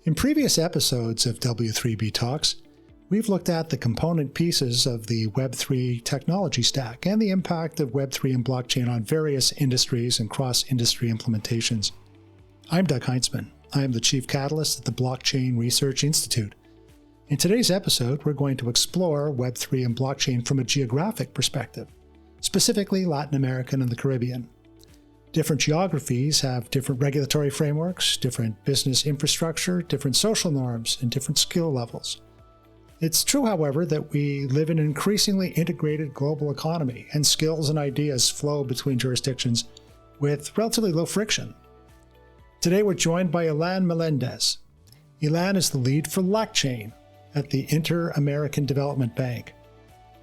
In previous episodes of W3B Talks, we've looked at the component pieces of the Web3 technology stack and the impact of Web3 and blockchain on various industries and cross-industry implementations. I'm Doug Heintzman. I am the Chief Catalyst at the Blockchain Research Institute. In today's episode, we're going to explore Web3 and blockchain from a geographic perspective, specifically Latin America and the Caribbean. Different geographies have different regulatory frameworks, different business infrastructure, different social norms, and different skill levels. It's true, however, that we live in an increasingly integrated global economy, and skills and ideas flow between jurisdictions with relatively low friction. Today, we're joined by Ilan Melendez. Ilan is the lead for LACChain at the Inter-American Development Bank.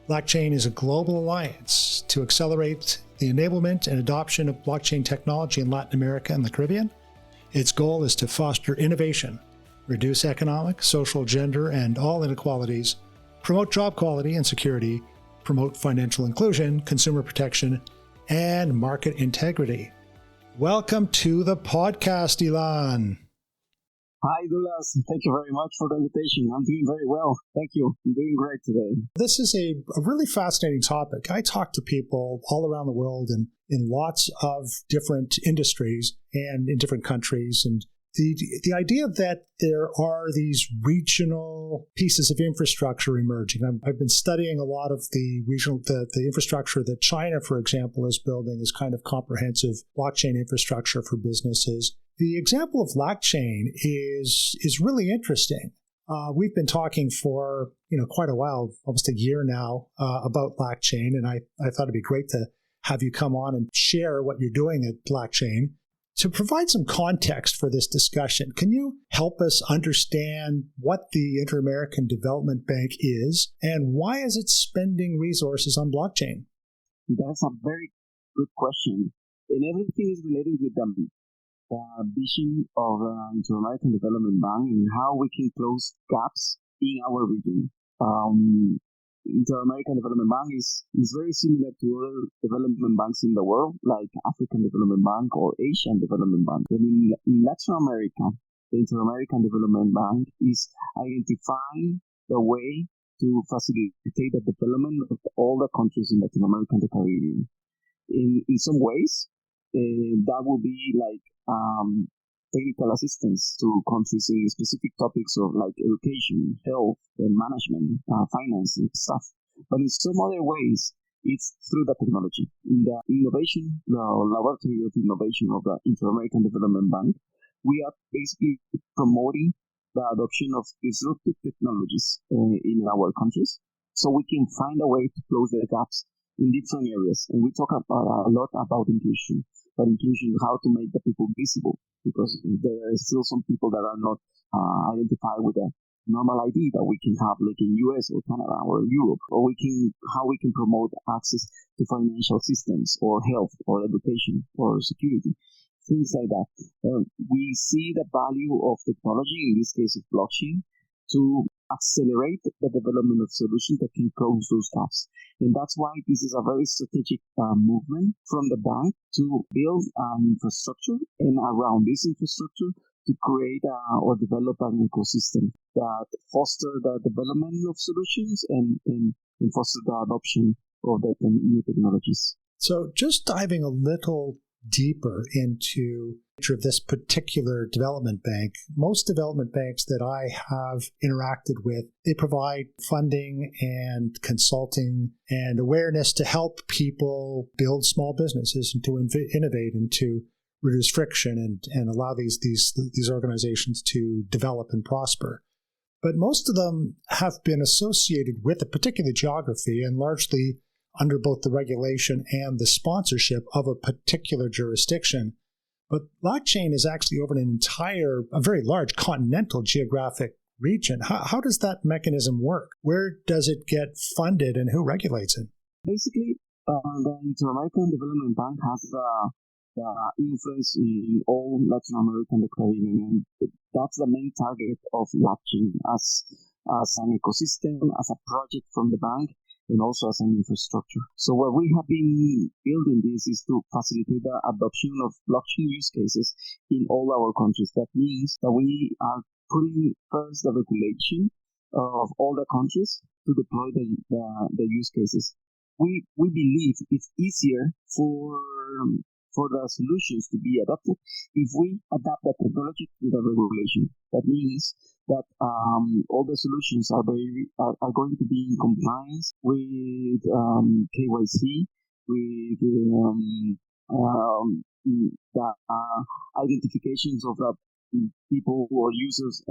LACChain is a global alliance to accelerate the enablement and adoption of blockchain technology in Latin America and the Caribbean. Its goal is to foster innovation, reduce economic, social, gender, and all inequalities, promote job quality and security, promote financial inclusion, consumer protection, and market integrity. Welcome to the podcast, Ilan. Hi, Douglas. Thank you very much for the invitation. I'm doing very well. Thank you. I'm doing great today. This is a really fascinating topic. I talk to people all around the world and in lots of different industries and in different countries. And the idea that there are these regional pieces of infrastructure emerging. I've been studying a lot of the infrastructure that China, for example, is building, is kind of comprehensive blockchain infrastructure for businesses. The example of LACChain is really interesting. We've been talking for quite a while, almost a year now, about LACChain, and I thought it'd be great to have you come on and share what you're doing at LACChain. To provide some context for this discussion, can you help us understand what the Inter-American Development Bank is and why is it spending resources on blockchain? That's a very good question. And everything is related with the vision of the Inter-American Development Bank and how we can close gaps in our region. Inter-American Development Bank is very similar to other development banks in the world, like African Development Bank or Asian Development Bank. And in Latin America, the Inter-American Development Bank is identifying the way to facilitate the development of all the countries in Latin America and the Caribbean. In some ways, that will be like technical assistance to countries in specific topics of like education, health, and management, finance, and stuff. But in some other ways, it's through the technology. In the innovation, the laboratory of innovation of the Inter-American Development Bank, we are basically promoting the adoption of disruptive technologies in our countries, so we can find a way to close the gaps in different areas. And we talk a lot about inclusion, how to make the people visible, because there are still some people that are not identified with a normal ID that we can have, like in US or Canada or Europe, or how we can promote access to financial systems or health or education or security, things like that. We see the value of technology, in this case of blockchain, to accelerate the development of solutions that can close those gaps. And that's why this is a very strategic movement from the bank to build an infrastructure, and around this infrastructure to create or develop an ecosystem that foster the development of solutions and foster the adoption of the new technologies. So just diving a little deeper into of this particular development bank, most development banks that I have interacted with, they provide funding and consulting and awareness to help people build small businesses and to innovate and to reduce friction and allow these organizations to develop and prosper. But most of them have been associated with a particular geography and largely under both the regulation and the sponsorship of a particular jurisdiction. But LACChain is actually over a very large continental geographic region. How does that mechanism work? Where does it get funded and who regulates it? Basically, the Inter-American Development Bank has the influence in all Latin America and the Caribbean. And that's the main target of LACChain as an ecosystem, as a project from the bank, and also as an infrastructure. So what we have been building this is to facilitate the adoption of blockchain use cases in all our countries. That means that we are putting first the regulation of all the countries to deploy the use cases. We believe it's easier for the solutions to be adopted if we adapt the technology to the regulation. That means that all the solutions are going to be in compliance with KYC, with the identifications of the people who are users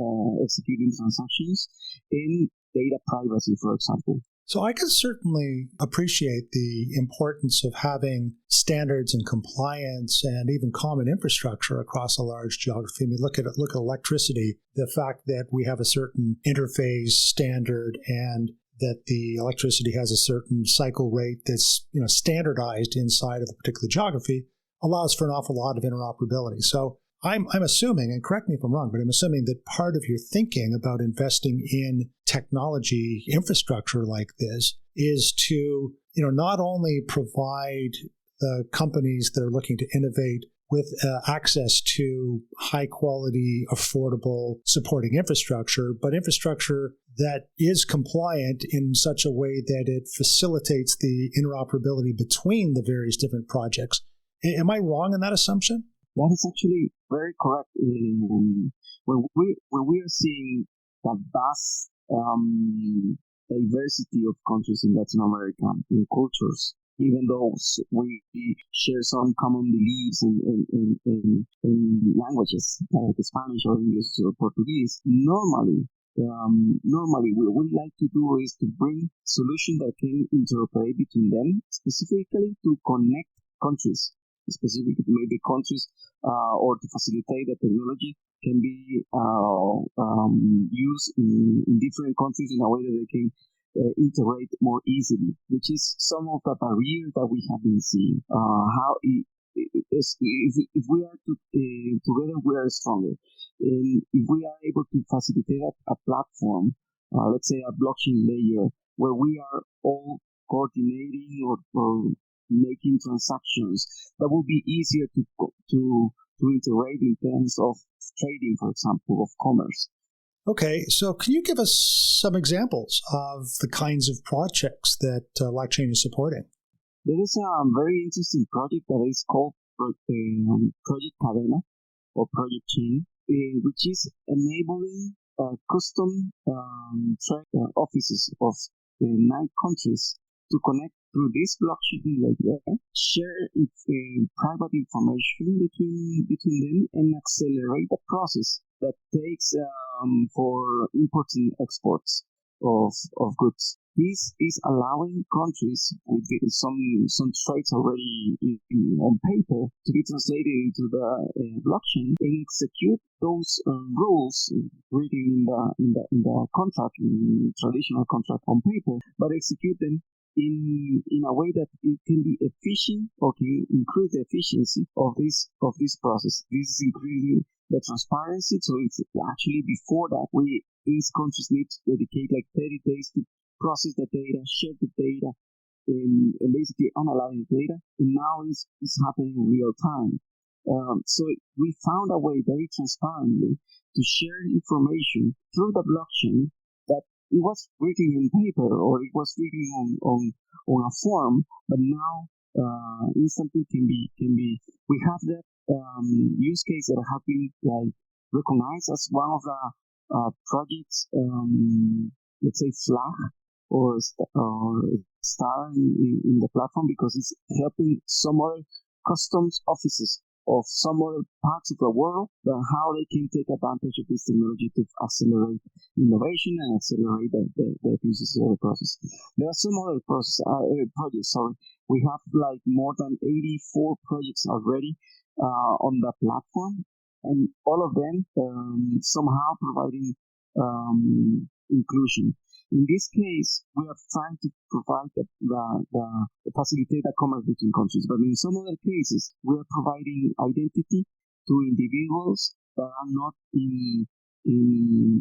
executing transactions, and data privacy, for example. So I can certainly appreciate the importance of having standards and compliance and even common infrastructure across a large geography. I mean, look at electricity, the fact that we have a certain interface standard and that the electricity has a certain cycle rate that's standardized inside of a particular geography allows for an awful lot of interoperability. So I'm assuming, and correct me if I'm wrong, but I'm assuming that part of your thinking about investing in technology infrastructure like this is to, not only provide the companies that are looking to innovate with access to high quality, affordable, supporting infrastructure, but infrastructure that is compliant in such a way that it facilitates the interoperability between the various different projects. Am I wrong in that assumption? That is actually very correct. When we are seeing the vast diversity of countries in Latin America, in cultures, even though we share some common beliefs in languages like Spanish or English or Portuguese, normally what we like to do is to bring solutions that can interoperate between them, specifically to connect countries. Specifically to maybe countries or to facilitate the technology can be used in different countries in a way that they can integrate more easily, which is some of the barriers that we have been seeing. If we are together, we are stronger. And if we are able to facilitate a platform, let's say a blockchain layer, where we are all coordinating or making transactions, that will be easier to integrate in terms of trading, for example, of commerce. Okay, so can you give us some examples of the kinds of projects that LACChain is supporting? There is a very interesting project that is called Project Cadena or Project Chain, which is enabling custom trade offices of 9 countries to connect through this blockchain layer, share private information between them, and accelerate the process that takes for imports and exports of goods. This is allowing countries with some trades already on paper to be translated into the blockchain and execute those rules written in the contract, in traditional contract on paper, but execute them in a way that it can be efficient or can increase the efficiency of this process. This is increasing the transparency. So it's actually before that these countries need to dedicate like 30 days to process the data, share the data, and basically analyze the data. And now it's happening in real time. So we found a way very transparently to share information through the blockchain that it was written in paper or it was written on a form, but now instantly can be. We have that use case that have been like recognized as one of the projects, let's say flag or star in the platform, because it's helping some other customs offices of some other parts of the world and how they can take advantage of this technology to accelerate innovation and accelerate the efficiency of the process. There are some other projects. We have like more than 84 projects already on the platform, and all of them somehow providing inclusion. In this case, we are trying to provide the facilitate the commerce between countries, but in some other cases, we are providing identity to individuals that are not in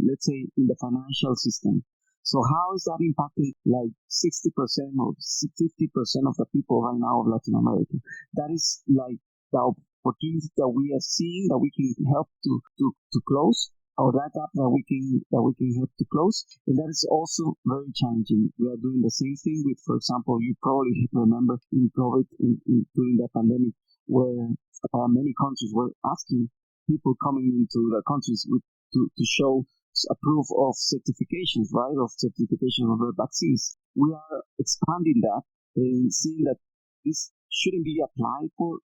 let's say, in the financial system. So how is that impacting like 60% or 50% of the people right now of Latin America? That is like the opportunity that we are seeing that we can help to close or that gap that we can help to close, and that is also very challenging. We are doing the same thing with, for example, you probably remember in COVID during the pandemic, where many countries were asking people coming into the countries to show a proof of certifications, right, of certification of their vaccines. We are expanding that and seeing that this shouldn't be applied for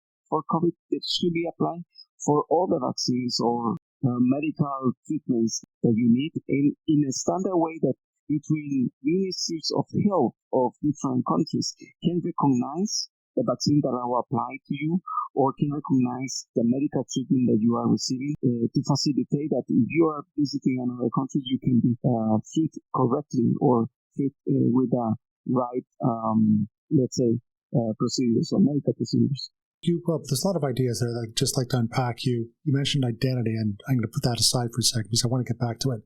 COVID. It should be applied for all the vaccines or medical treatments that you need in a standard way that between ministries of health of different countries can recognize the vaccine that are applied to you or can recognize the medical treatment that you are receiving to facilitate that if you are visiting another country, you can be fit correctly or fit with the right, let's say, procedures or medical procedures. There's a lot of ideas there that I'd just like to unpack. You mentioned identity, and I'm going to put that aside for a second because I want to get back to it.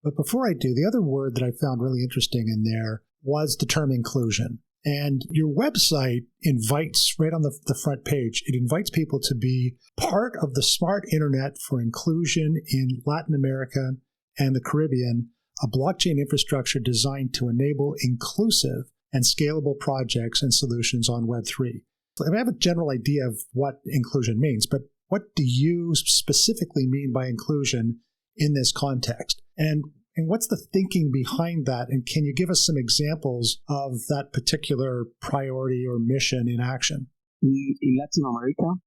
But before I do, the other word that I found really interesting in there was the term inclusion. And your website invites, right on the front page, it invites people to be part of the smart internet for inclusion in Latin America and the Caribbean, a blockchain infrastructure designed to enable inclusive and scalable projects and solutions on Web3. I have a general idea of what inclusion means, but what do you specifically mean by inclusion in this context? And what's the thinking behind that? And can you give us some examples of that particular priority or mission in action? In Latin America,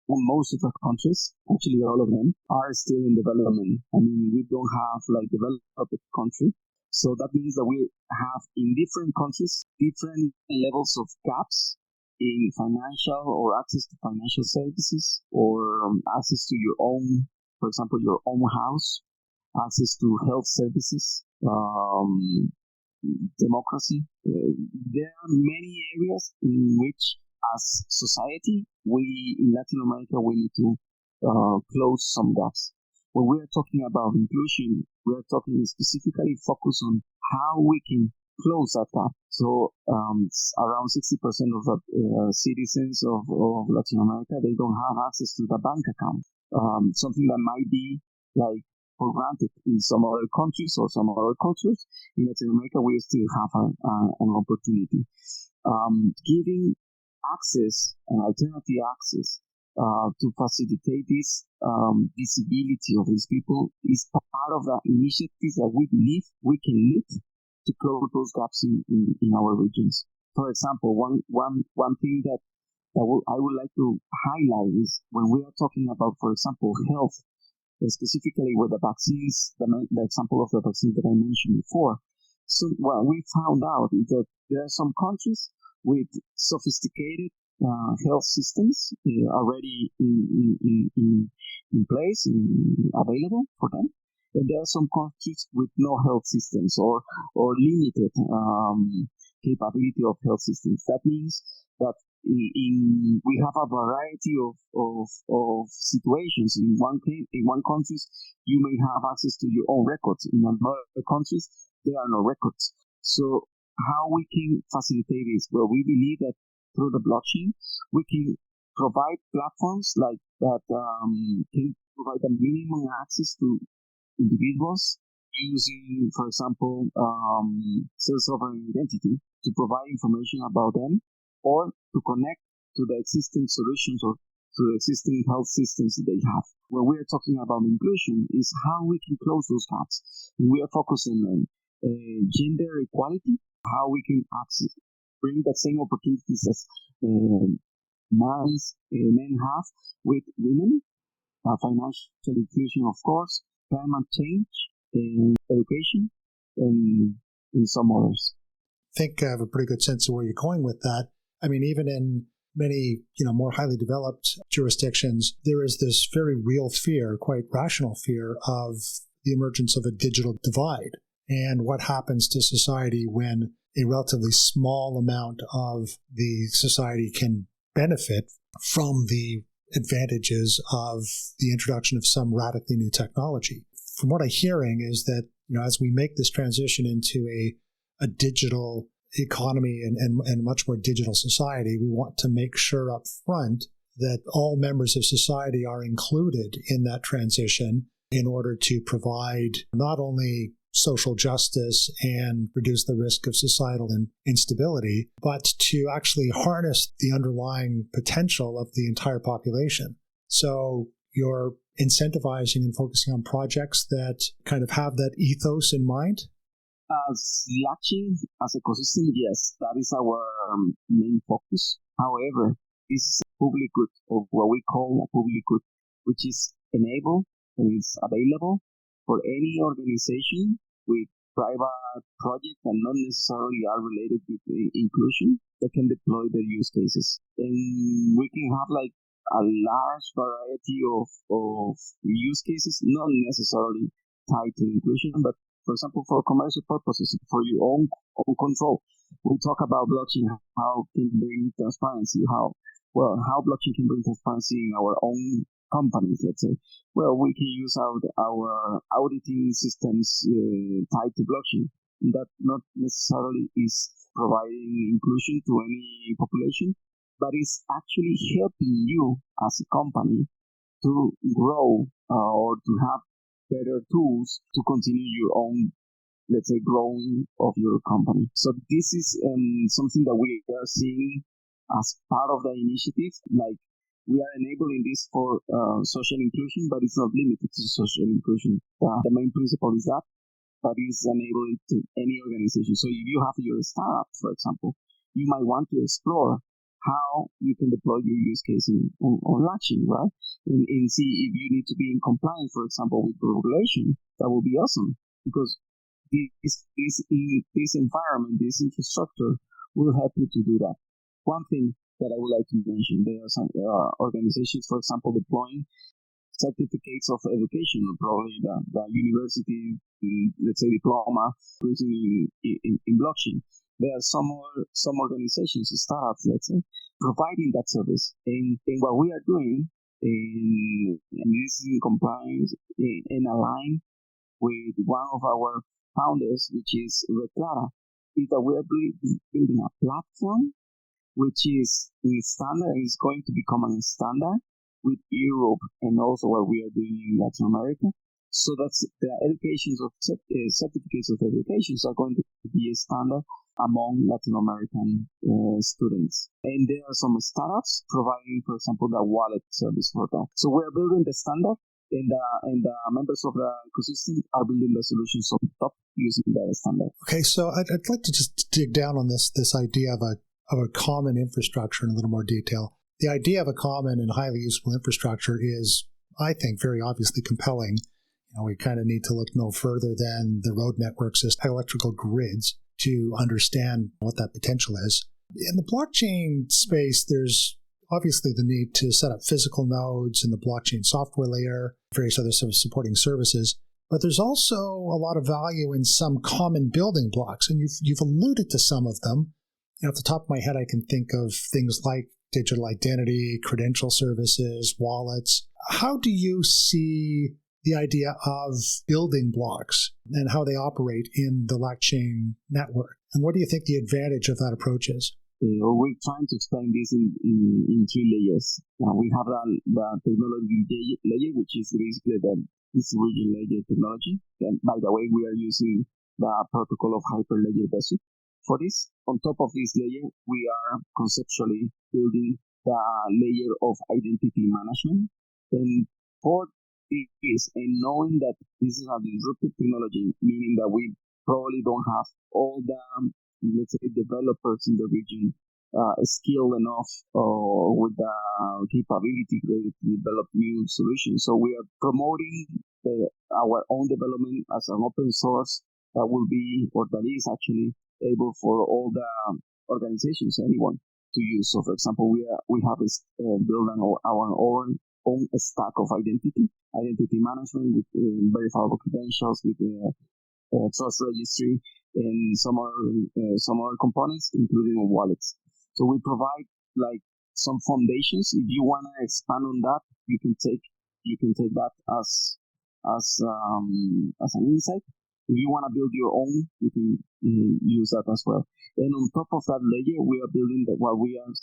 most of the countries, actually all of them, are still in development. I mean, we don't have developed country. So that means that we have in different countries, different levels of gaps in financial or access to financial services or access to your own, for example, your own house, access to health services, democracy. There are many areas in which, as society, we in Latin America, we need to close some gaps. When we are talking about inclusion, we are talking specifically focus on how we can close that gap. So around 60% of the citizens of Latin America, they don't have access to the bank account. Something that might be for granted in some other countries or some other cultures. In Latin America, we still have an opportunity. Giving access, an alternative access to facilitate this visibility of these people is part of the initiatives that we believe we can lead to close those gaps in our regions. For example, one thing that I would like to highlight is when we are talking about, for example, health, specifically with the vaccines, the example of the vaccine that I mentioned before. So what we found out is that there are some countries with sophisticated health systems already in place, available for them. And there are some countries with no health systems or limited capability of health systems. That means that we have a variety of situations. In one country, you may have access to your own records. In other countries, there are no records. So how we can facilitate this? Well, we believe that through the blockchain, we can provide platforms like that can provide a minimum access to individuals using, for example, self-sovereign identity to provide information about them or to connect to the existing solutions or to the existing health systems that they have. When we are talking about inclusion is how we can close those gaps. We are focusing on gender equality, how we can bring the same opportunities as men have with women, financial inclusion, of course, climate change, education, and some others. I think I have a pretty good sense of where you're going with that. I mean, even in many, more highly developed jurisdictions, there is this very real fear, quite rational fear, of the emergence of a digital divide and what happens to society when a relatively small amount of the society can benefit from the advantages of the introduction of some radically new technology. From what I'm hearing is that, as we make this transition into a digital economy and much more digital society, we want to make sure up front that all members of society are included in that transition in order to provide not only social justice and reduce the risk of societal instability, but to actually harness the underlying potential of the entire population. So you're incentivizing and focusing on projects that kind of have that ethos in mind? As LACChain, as ecosystem, yes, that is our main focus. However, this is a public good, or what we call a public good, which is enabled and is available for any organization with private projects that not necessarily are related with inclusion that can deploy their use cases. And we can have like a large variety of use cases, not necessarily tied to inclusion, but for example, for commercial purposes, for your own control. We talk about blockchain, how it can bring transparency, how blockchain can bring transparency in our own companies, let's say. Well, we can use our auditing systems tied to blockchain. That not necessarily is providing inclusion to any population, but it's actually helping you as a company to grow or to have better tools to continue your own, let's say, growing of your company. So this is something that we are seeing as part of the initiative. Like, we are enabling this for social inclusion, but it's not limited to social inclusion. The main principle is that, but it's enabled to any organization. So if you have your startup, for example, you might want to explore how you can deploy your use case on LACChain, right? And see if you need to be in compliance, for example, with the regulation. That would be awesome, because this environment, this infrastructure will help you to do that. One thing that I would like to mention, there are some organizations, for example, deploying certificates of education, probably the university, let's say, diploma using in blockchain. There are some organizations, startups, let's say, providing that service. And what we are doing, and this is in compliance and aligned with one of our founders, which is LACChain, is that we are building a platform which is in standard, is going to become a standard with Europe and also what we are doing in Latin America. So that's the educations of certificates of education are going to be a standard among Latin American students. And there are some startups providing, for example, the wallet service for that. So we're building the standard, and the members of the ecosystem are building the solutions on top using the standard. Okay, so I'd like to just dig down on this idea of a common infrastructure in a little more detail. The idea of a common and highly useful infrastructure is, I think, very obviously compelling. We kind of need to look no further than the road networks as electrical grids to understand what that potential is. In the blockchain space, there's obviously the need to set up physical nodes in the blockchain software layer, various other sort of supporting services. But there's also a lot of value in some common building blocks, and you've alluded to some of them. Off the top of my head, I can think of things like digital identity, credential services, wallets. How do you see the idea of building blocks and how they operate in the LACChain network? And what do you think the advantage of that approach is? We're trying to explain this in three layers. We have the technology layer, which is basically the distribution layer technology. And by the way, we are using the protocol of Hyperledger Besu for this. On top of this layer, we are conceptually building the layer of identity management. And for this, and knowing that this is a disruptive technology, meaning that we probably don't have all the, let's say, developers in the region skilled enough with the capability to develop new solutions. So we are promoting our own development as an open source that will be, or that is actually able for all the organizations, anyone to use. So, for example, we have built our own stack of identity management with verifiable credentials, with trust registry, and some other components, including wallets. So we provide like some foundations. If you want to expand on that, you can take that as an insight. If you want to build your own, you can use that as well. And on top of that layer, we are building what we are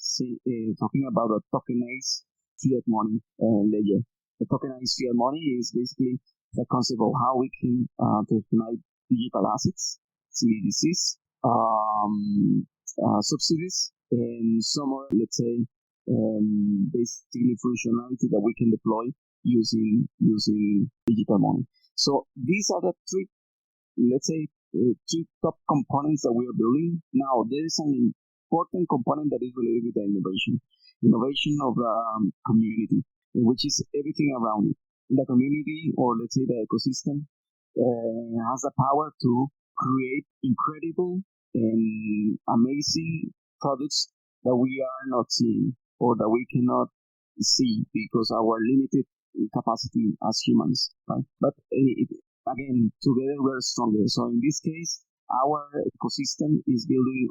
talking about, a tokenized fiat money layer. The tokenized fiat money is basically the concept of how we can tokenize digital assets, CBDCs, subsidies, and some other, let's say, basically functionality that we can deploy using digital money. So these are the three, let's say, two top components that we are building. Now, there is an important component that is related with the innovation of the community, which is everything around it. The community, or let's say the ecosystem, has the power to create incredible and amazing products that we are not seeing or that we cannot see because our limited capacity as humans, right? But again, together we're stronger. So in this case, our ecosystem is building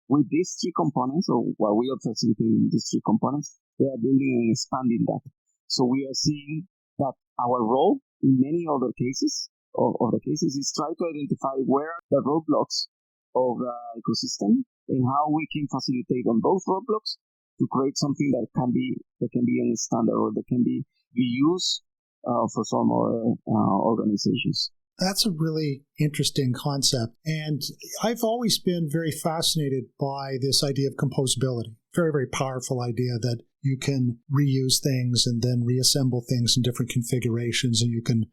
with these three components, or what we are facilitating these three components, they are building and expanding that. So we are seeing that our role in many other cases, of the cases, is try to identify where the roadblocks of the ecosystem and how we can facilitate on those roadblocks to create something that can be a standard or that can be reused for some other organizations. That's a really interesting concept. And I've always been very fascinated by this idea of composability. Very, very powerful idea that you can reuse things and then reassemble things in different configurations, and you can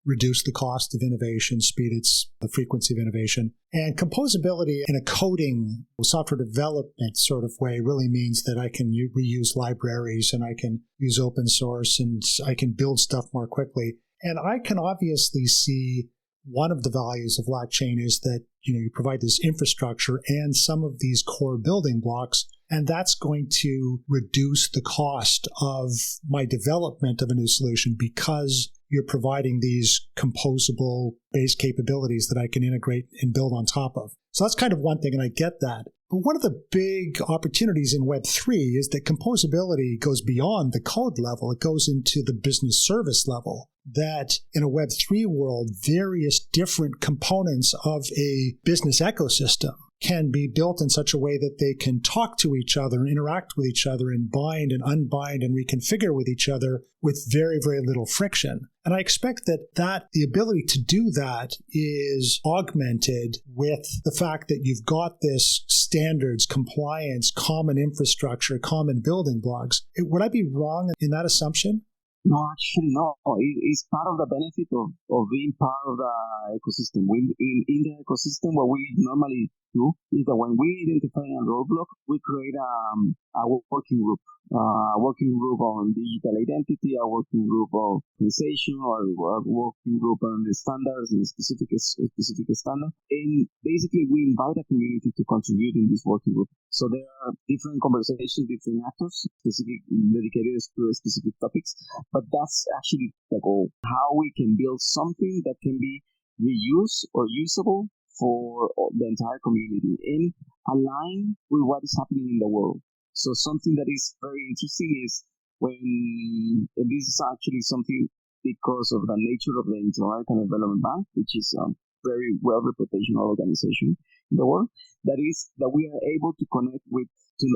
reduce the cost of innovation, speed the frequency of innovation. And composability in a coding, software development sort of way really means that I can reuse libraries and I can use open source and I can build stuff more quickly. And I can obviously see one of the values of LACChain is that you provide this infrastructure and some of these core building blocks, and that's going to reduce the cost of my development of a new solution because you're providing these composable base capabilities that I can integrate and build on top of. So that's kind of one thing, and I get that. But one of the big opportunities in Web3 is that composability goes beyond the code level. It goes into the business service level. That in a Web3 world, various different components of a business ecosystem can be built in such a way that they can talk to each other and interact with each other and bind and unbind and reconfigure with each other with very, very little friction. And I expect that the ability to do that is augmented with the fact that you've got this standards, compliance, common infrastructure, common building blocks. Would I be wrong in that assumption? No, actually, no. It's part of the benefit of being part of the ecosystem. In the ecosystem, what we normally do is that when we identify a roadblock, we create a working group. A working group on digital identity, a working group on organization, or a working group on the standards and specific standard. And basically, we invite the community to contribute in this working group. So there are different conversations, different actors, dedicated to specific topics. But that's actually the goal. How we can build something that can be reused or usable for the entire community and align with what is happening in the world. So something that is very interesting is and this is actually something because of the nature of the LatinAmerica Development Bank, which is a very well-reputational organization in the world, that we are able to connect with,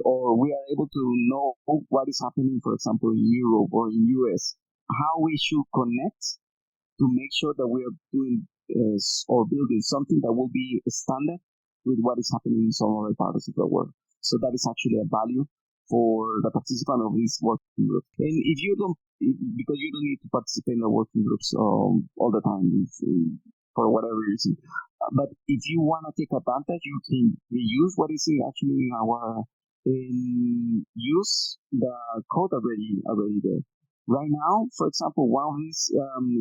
or we are able to know what is happening, for example, in Europe or in US, how we should connect to make sure that we are doing or building something that will be standard with what is happening in some other parts of the world. So that is actually a value for the participant of this working group. And because you don't need to participate in the working groups all the time for whatever reason. But if you want to take advantage, you can reuse what is actually in our use the code already there. Right now, for example, one of these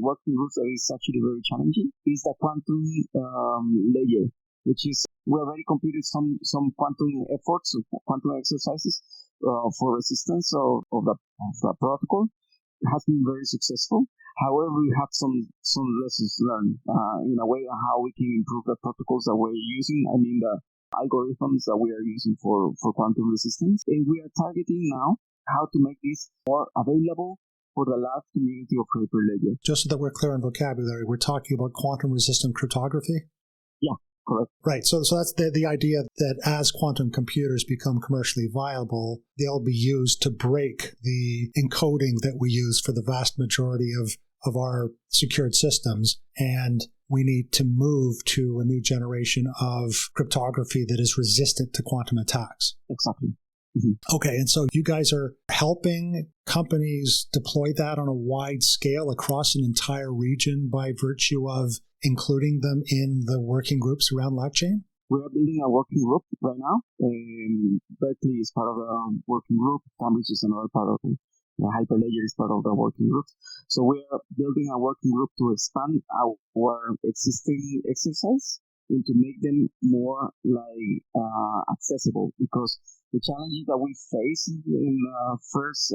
working groups that is actually very challenging is the quantum layer, which is we already completed some quantum efforts, quantum exercises for resistance of the protocol. It has been very successful. However, we have some lessons learned in a way how we can improve the protocols that we're using. I mean, the algorithms that we are using for quantum resistance. And we are targeting now how to make this more available for the large community of Hyperledger. Just so that we're clear on vocabulary, we're talking about quantum-resistant cryptography? Yeah, correct. Right. So that's the idea that as quantum computers become commercially viable, they'll be used to break the encoding that we use for the vast majority of of our secured systems, and we need to move to a new generation of cryptography that is resistant to quantum attacks. Exactly. Mm-hmm. Okay, and so you guys are helping companies deploy that on a wide scale across an entire region by virtue of including them in the working groups around LACChain? We are building a working group right now. Berkeley is part of the working group. Cambridge is another part of it. Hyperledger is part of the working group. So we are building a working group to expand our existing exercise and to make them more accessible, because the challenges that we face in the first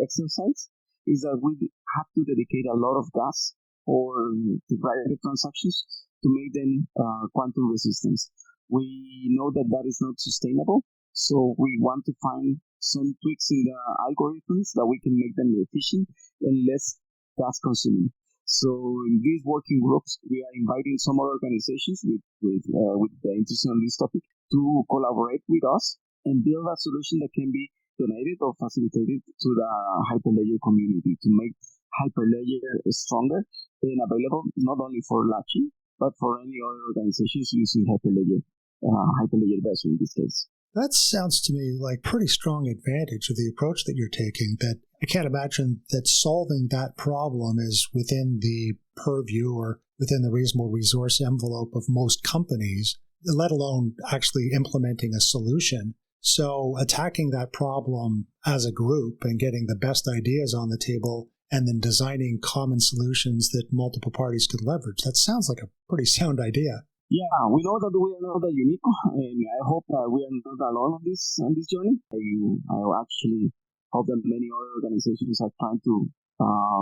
exercise is that we have to dedicate a lot of gas to private transactions to make them quantum resistant. We know that is not sustainable, so we want to find some tweaks in the algorithms that we can make them efficient and less gas consuming. So in these working groups, we are inviting some other organizations with the interest on this topic to collaborate with us and build a solution that can be donated or facilitated to the Hyperledger community to make Hyperledger stronger and available not only for LACChain, but for any other organizations using Hyperledger vessel in this case. That sounds to me like pretty strong advantage of the approach that you're taking, that I can't imagine that solving that problem is within the purview or within the reasonable resource envelope of most companies, let alone actually implementing a solution. So attacking that problem as a group and getting the best ideas on the table and then designing common solutions that multiple parties could leverage, that sounds like a pretty sound idea. Yeah, we know that we are not unique, and I hope that we are not alone on this journey. I actually hope that many other organizations are trying to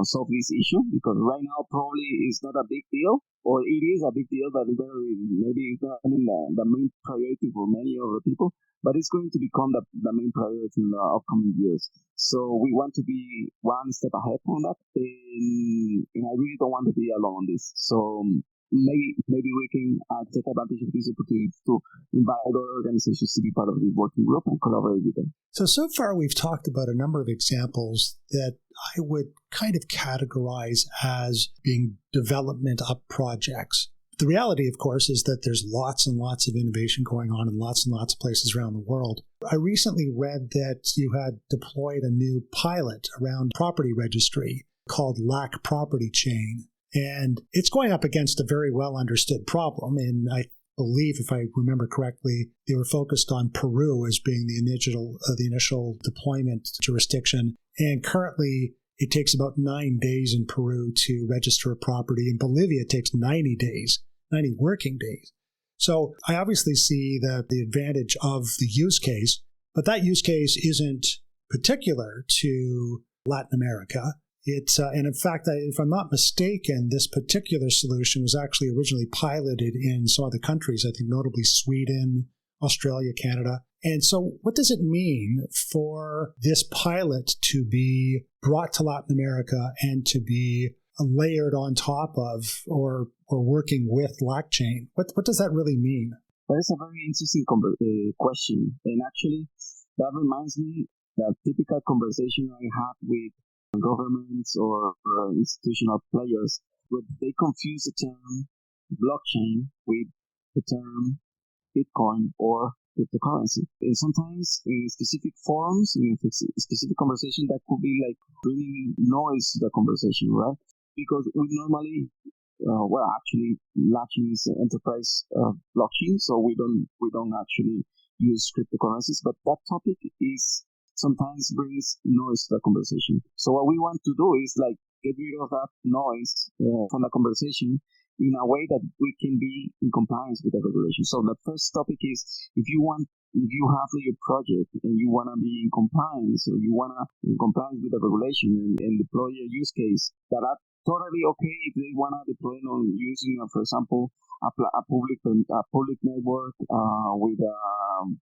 solve this issue, because right now probably it's not a big deal, or it is a big deal, but maybe it's not the main priority for many other people, but it's going to become the main priority in the upcoming years. So we want to be one step ahead on that, and I really don't want to be alone on this. So maybe we can take advantage of this opportunity to invite other organizations to be part of the working group and collaborate with them. So far we've talked about a number of examples that I would kind of categorize as being development up projects. The reality, of course, is that there's lots and lots of innovation going on in lots and lots of places around the world. I recently read that you had deployed a new pilot around property registry called LACChain. And it's going up against a very well understood problem. And I believe, if I remember correctly, they were focused on Peru as being the initial deployment jurisdiction. And currently, it takes about 9 days in Peru to register a property. In Bolivia, it takes 90 working days. So I obviously see the advantage of the use case, but that use case isn't particular to LatinAmerica. And in fact, if I'm not mistaken, this particular solution was actually originally piloted in some other countries, I think notably Sweden, Australia, Canada. And so what does it mean for this pilot to be brought to Latin America and to be layered on top of or working with LACChain? What does that really mean? That is a very interesting question. And actually, that reminds me that typical conversation I had with governments or institutional players, where they confuse the term blockchain with the term Bitcoin or cryptocurrency. And sometimes in specific forums, in specific conversation, that could be like bringing noise to the conversation, right? Because we normally, actually, LACChain is an enterprise blockchain, so we don't actually use cryptocurrencies, but that topic is sometimes brings noise to the conversation. So what we want to do is like get rid of that noise from the conversation in a way that we can be in compliance with the regulation. So the first topic is if you have your project and you want to be in compliance, or you want to in compliance with the regulation and deploy a use case that are totally okay if they want to deploy on using, for example, a public network with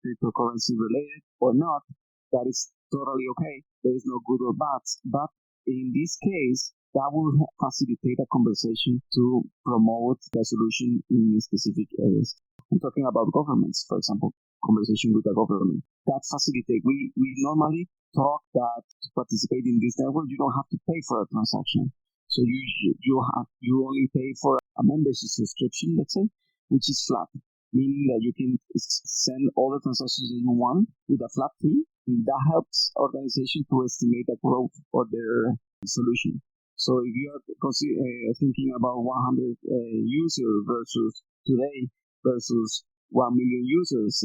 cryptocurrency related or not. That is totally okay. There is no good or bad. But in this case, that will facilitate a conversation to promote the solution in specific areas. I'm talking about governments, for example, conversation with the government. That facilitate. We normally talk that to participate in this network, you don't have to pay for a transaction. So you only pay for a membership subscription, let's say, which is flat, meaning that you can send all the transactions that you want with a flat fee. That helps organizations to estimate the growth of their solution. So if you are thinking about 100 users versus today versus 1 million users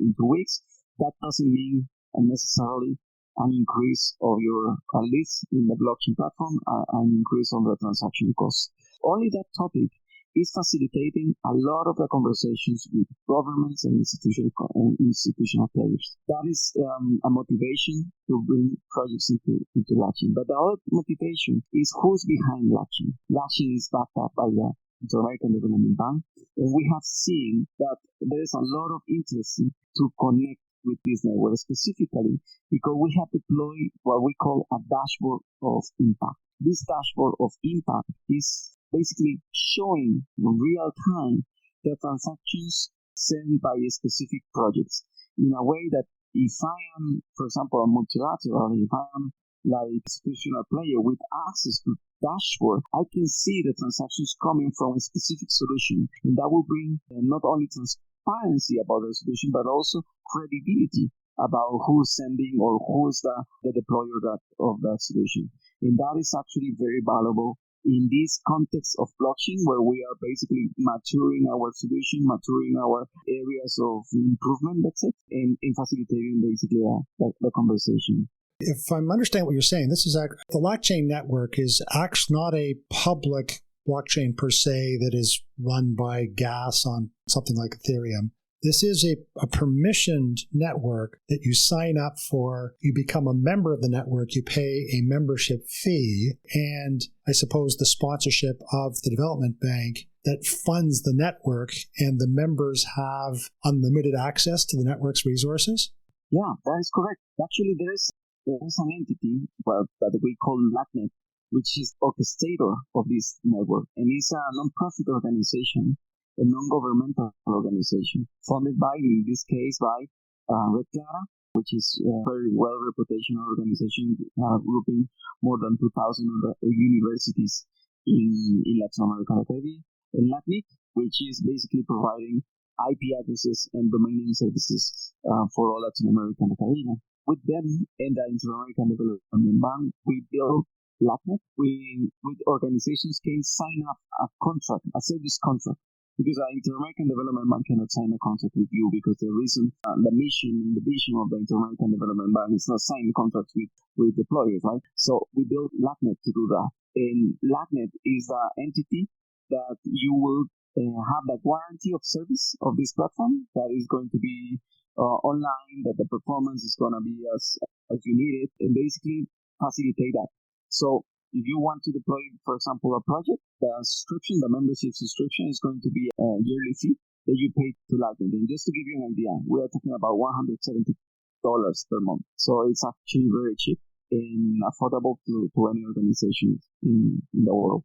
in 2 weeks, that doesn't mean necessarily an increase of your leads in the blockchain platform, an increase on the transaction cost. Only that topic is facilitating a lot of the conversations with governments and institutional players. That is a motivation to bring projects into LACChain. But the other motivation is who's behind LACChain. LACChain is backed up by the Inter-American Development Bank, and we have seen that there is a lot of interest to connect with this network, specifically because we have deployed what we call a dashboard of impact. This dashboard of impact is basically showing in real time the transactions sent by specific projects in a way that if I am, for example, a multilateral, if I am like institutional player with access to dashboard, I can see the transactions coming from a specific solution, and that will bring not only transparency about the solution, but also credibility about who's sending or who's the deployer of that solution. And that is actually very valuable in this context of blockchain, where we are basically maturing our solution, maturing our areas of improvement, let's say, and facilitating basically the conversation. If I'm understanding what you're saying, this is the LACChain network is actually not a public blockchain per se that is run by gas on something like Ethereum. This is a permissioned network that you sign up for, you become a member of the network, you pay a membership fee, and I suppose the sponsorship of the development bank that funds the network, and the members have unlimited access to the network's resources? Yeah, that is correct. Actually, there is an entity that we call LACChain, which is orchestrator of this network, and it's a non-profit organization, a non-governmental organization, funded by, in this case, by LACChain, which is a very well-reputational organization grouping more than 2,000 universities in Latin America, and LACChain, which is basically providing IP addresses and domain name services for all Latin America and the Caribbean. With them and the Inter-American Development Bank, we build LACChain. With organizations can sign up a contract, a service contract, because the Inter-American Development Bank cannot sign a contract with you, because the reason, the mission and the vision of the Inter-American Development Bank is not signing contracts with deployers, right? So we built LACChain to do that. And LACChain is the entity that you will have the guarantee of service of this platform that is going to be online, that the performance is going to be as you need it, and basically facilitate that. So if you want to deploy, for example, a project, the membership subscription is going to be a yearly fee that you pay to LACChain. And just to give you an idea, we are talking about $170 per month. So it's actually very cheap and affordable to any organization in the world.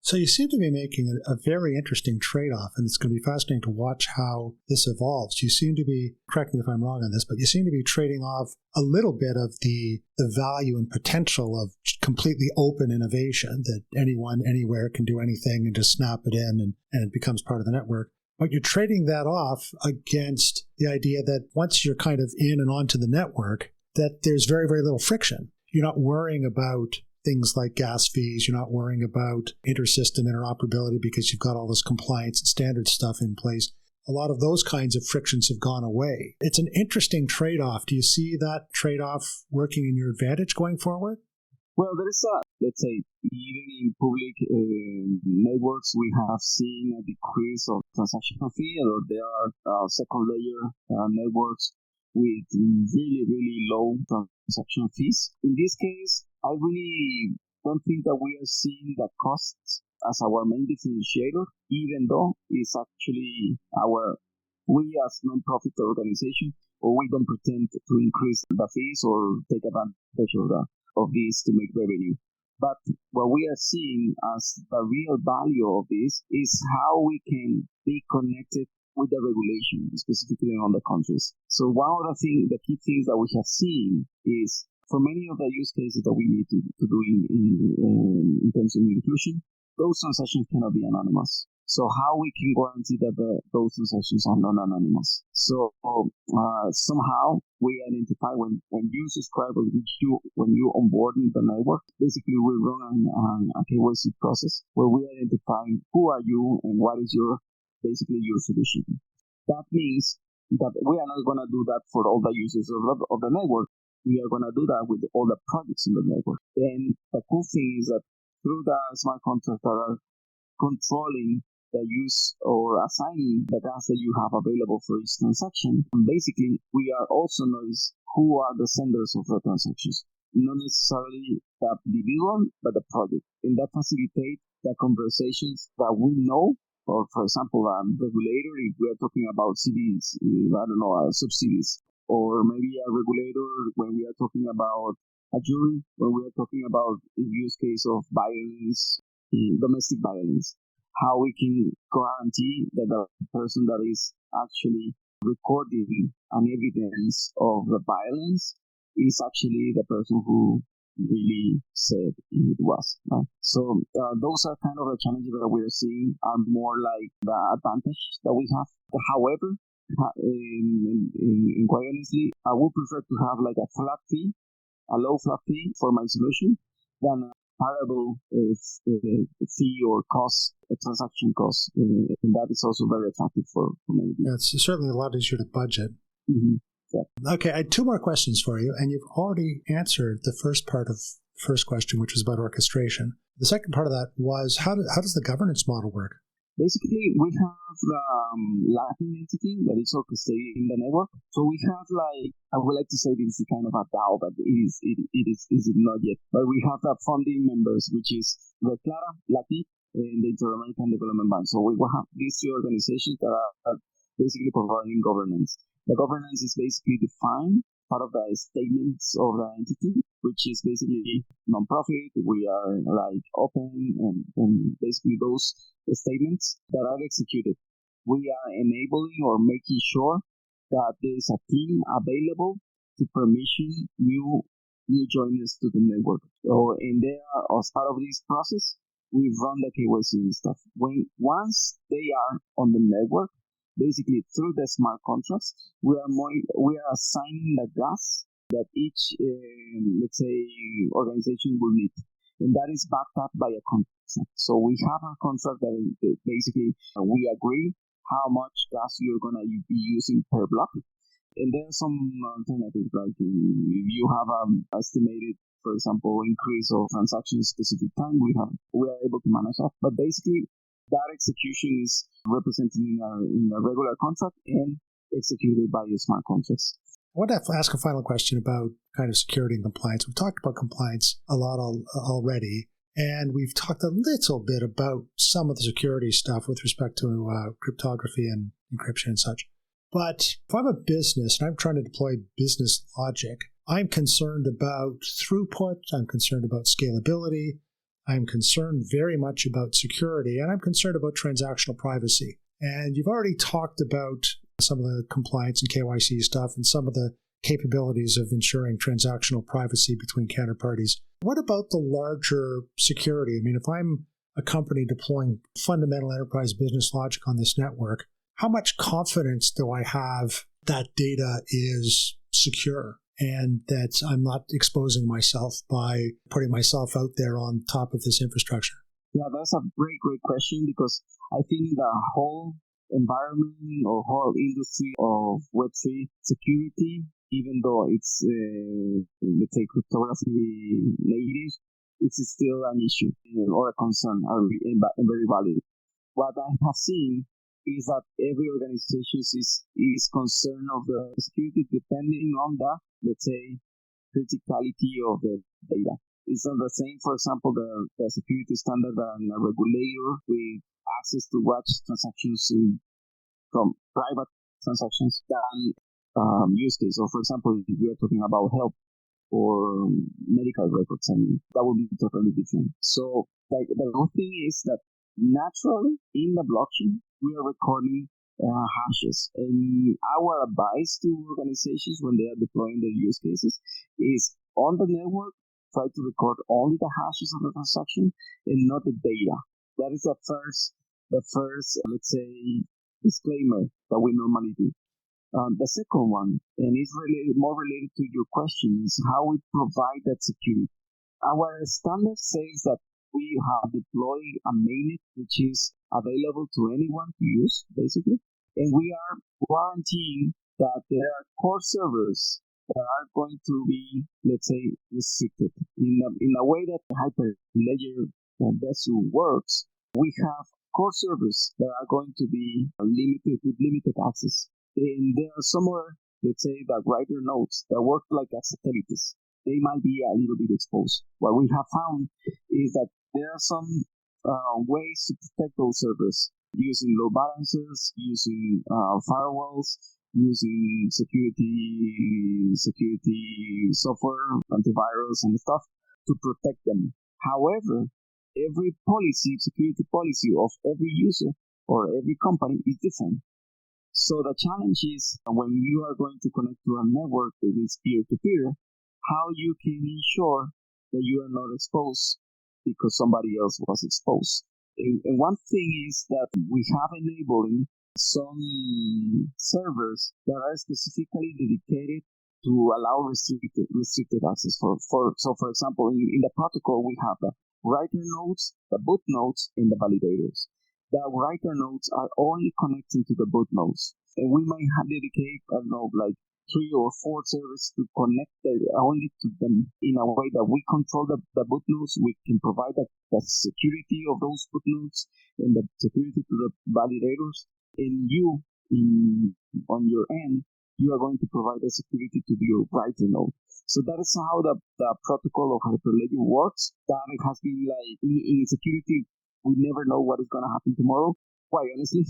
So you seem to be making a very interesting trade-off, and it's going to be fascinating to watch how this evolves. You seem to be, correct me if I'm wrong on this, but you seem to be trading off a little bit of the value and potential of completely open innovation, that anyone, anywhere can do anything and just snap it in and it becomes part of the network. But you're trading that off against the idea that once you're kind of in and onto the network, that there's very, very little friction. You're not worrying about things like gas fees. You're not worrying about inter-system interoperability because you've got all this compliance and standard stuff in place. A lot of those kinds of frictions have gone away. It's an interesting trade-off. Do you see that trade-off working in your advantage going forward? Well, there is let's say, even in public networks, we have seen a decrease of transactional fee, or there are second layer networks with really, really low transactional fees. In this case, I really don't think that we are seeing the costs as our main differentiator, even though it's actually we as non-profit organization, or we don't pretend to increase the fees or take advantage of this to make revenue. But what we are seeing as the real value of this is how we can be connected with the regulation, specifically on the countries. So one of the key things that we have seen is For many of the use cases that we need to do in terms of inclusion, those transactions cannot be anonymous. So how we can guarantee that those transactions are non-anonymous? So somehow we identify when you subscribe or when you onboard in the network, basically we run a KYC process where we identify who are you and what is your solution. That means that we are not going to do that for all the users of the network. We are going to do that with all the projects in the network. And the cool thing is that through the smart contracts that are controlling the use or assigning the gas that you have available for each transaction, and basically we are also notice who are the senders of the transactions. Not necessarily the individual, but the project. And that facilitates the conversations that we know. Or, for example, regulator, if we are talking about CDs, subsidies, or maybe a regulator when we are talking about a jury, when we are talking about the use case of violence, domestic violence, how we can guarantee that the person that is actually recording an evidence of the violence is actually the person who really said it was. Right? So those are kind of the challenges that we are seeing are more like the advantage that we have. However, in quite honestly, I would prefer to have like a low flat fee for my solution than a variable fee or cost, a transaction cost. And that is also very attractive for many people. Yeah, it's certainly a lot easier to budget. Mm-hmm. Yeah. Okay, I had two more questions for you, and you've already answered the first part of the first question, which was about orchestration. The second part of that was, how does the governance model work? Basically, we have the LACChain entity that is orchestrated in the network. So we have I would like to say this is kind of a DAO, but it is not yet. But we have the founding members, which is LACChain, and the Inter-American Development Bank. So we will have these two organizations that are basically providing governance. The governance is basically defined part of the statements of the entity, which is basically non-profit. We are open and basically those statements that are executed. We are enabling or making sure that there is a team available to permission new joiners to the network. So, and they are, as part of this process, we run the KYC and stuff. Once they are on the network, basically through the smart contracts, we are assigning the gas that each, let's say, organization will need. And that is backed up by a contract. So we have a contract that basically we agree how much gas you're going to be using per block. And there are some alternatives, like if you have estimated, for example, increase of transaction specific time, we are able to manage that. But basically, that execution is represented in a regular contract and executed by your smart contracts. I want to ask a final question about kind of security and compliance. We've talked about compliance a lot already, and we've talked a little bit about some of the security stuff with respect to cryptography and encryption and such. But if I'm a business and I'm trying to deploy business logic, I'm concerned about throughput, I'm concerned about scalability, I'm concerned very much about security, and I'm concerned about transactional privacy. And you've already talked about some of the compliance and KYC stuff and some of the capabilities of ensuring transactional privacy between counterparties. What about the larger security? I mean, if I'm a company deploying fundamental enterprise business logic on this network, how much confidence do I have that data is secure and that I'm not exposing myself by putting myself out there on top of this infrastructure? Yeah, that's a great question, because I think the whole environment or whole industry of Web3 security, even though it's, let's say, cryptography native, it's still an issue or a concern and very valid. What I have seen is that every organization is concerned of the security depending on the, let's say, criticality of the data. It's not the same, for example, the security standard and a regulator with access to watch transactions from private transactions than use case. So, for example, if we are talking about health or medical records, I mean, that would be totally different. So, the whole thing is that naturally in the blockchain, we are recording hashes. And our advice to organizations when they are deploying their use cases is on the network try to record only the hashes of the transaction and not the data. That is the first, let's say, disclaimer that we normally do. The second one, and it's more related to your question, is how we provide that security. Our standard says that we have deployed a mainnet which is available to anyone to use, basically, and we are guaranteeing that there are core servers that are going to be, let's say, restricted. In a way that the Hyperledger vessel works, we have core servers that are going to be limited with limited access. And there are some more, let's say, that writer nodes that work like as satellites. They might be a little bit exposed. What we have found is that there are some ways to protect those servers using load balancers, using firewalls, using security software, antivirus and stuff to protect them. However, every security policy of every user or every company is different. So the challenge is when you are going to connect to a network that is peer-to-peer, how you can ensure that you are not exposed because somebody else was exposed. And one thing is that we have enabling some servers that are specifically dedicated to allow restricted access. So for example, in the protocol, we have the writer nodes, the boot nodes, and the validators. The writer nodes are only connecting to the boot nodes. And we might dedicate, like 3 or 4 servers to connect only to them in a way that we control the boot nodes. We can provide the security of those boot nodes and the security to the validators. And you, on your end, you are going to provide the security to your writer node. So that is how the protocol of Hyperledger works. That it has been like in security, we never know what is going to happen tomorrow, quite honestly.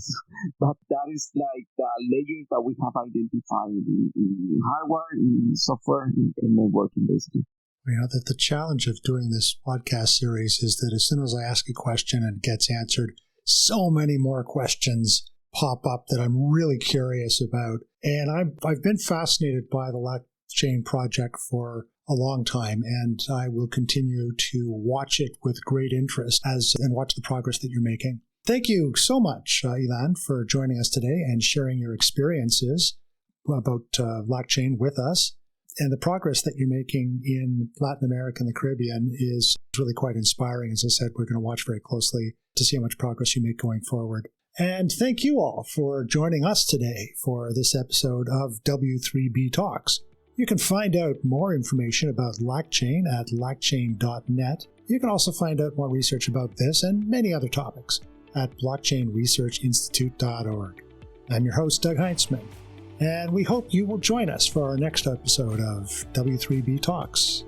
But that is like the layers that we have identified in hardware, in software, in networking, basically. You know, that the challenge of doing this podcast series is that as soon as I ask a question and it gets answered, so many more questions pop up that I'm really curious about. And I've been fascinated by the LACChain project for a long time, and I will continue to watch it with great interest and watch the progress that you're making. Thank you so much, Ilan, for joining us today and sharing your experiences about LACChain with us. And the progress that you're making in Latin America and the Caribbean is really quite inspiring. As I said, we're going to watch very closely to see how much progress you make going forward. And thank you all for joining us today for this episode of W3B Talks. You can find out more information about LACChain at LACChain.net. You can also find out more research about this and many other topics at blockchainresearchinstitute.org. I'm your host, Doug Heintzman, and we hope you will join us for our next episode of W3B Talks.